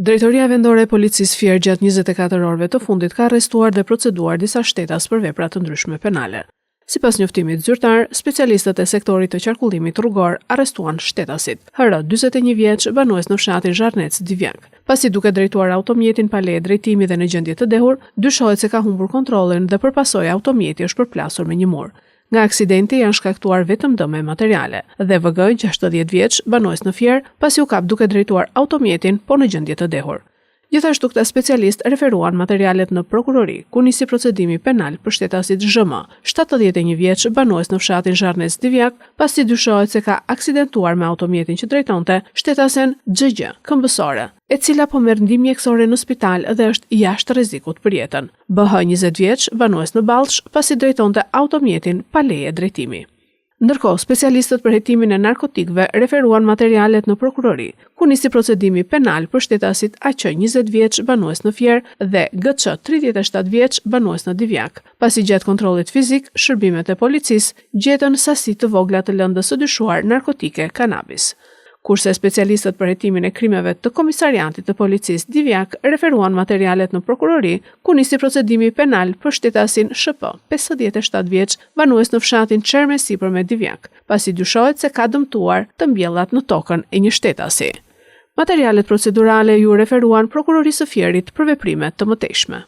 Drejtoria vendore e policisë Fier gjatë 24 orëve të fundit ka arrestuar dhe proceduar disa shtetas për vepra të ndryshme penale. Sipas njoftimit zyrtar, specialistët e sektorit të qarkullimit rrugor arrestuan shtetasit HR, 41 vjeç, banues në fshatin Zharnec Divjak. Pasi duke drejtuar automjetin pa leje drejtimi dhe në gjendje të dehur, dyshohet se ka humbur kontrollin dhe përpasoj automjeti është përplasur me një mur. Nga aksidenti janë shkaktuar vetëm dëme materiale dhe VG 60 vjeç, banues në Fier, pasi u kap duke drejtuar automjetin, po në gjendje të dehur. Gjithashtu këta specialist referuan materialet në prokurori, ku nisi procedimi penal për shtetasit ZM, 71 vjeç, banues në fshatin Zharnec Divjak, pasi dyshohet se ka aksidentuar me automjetin që drejtonte shtetasen XG, këmbësore, e cila po merr ndihmë mjekësore në spital dhe është jashtë rrezikut për jetën. BH 20 vjeç, banues në Ballsh, pasi drejtonte automjetin pa leje drejtimi. Ndërkohë, specialistët për hetimin e narkotikëve referuan materialet në prokurori, ku nisi procedimi penal për shtetasit AQ 20 vjeç, banues në Fier dhe GC 37 vjeç, banues në Divjak. Pasi gjatë kontrollit fizik, shërbimet e policisë gjetën sasi të vogla të lëndës së dyshuar narkotike kanabis. Kurse specialistët për hetimin e krimeve të komisariatit të policisë Divjak referuan materialet në prokurori, ku nisi procedimi penal për shtetasin SHP, 57 vjeç, banues në fshatin Çerme sipër me Divjak, pasi dyshohet se ka dëmtuar të mbjellat në tokën e një shtetasi. Materialet procedurale ju referuan prokurorisë së Fierit për veprime të mëtejshme.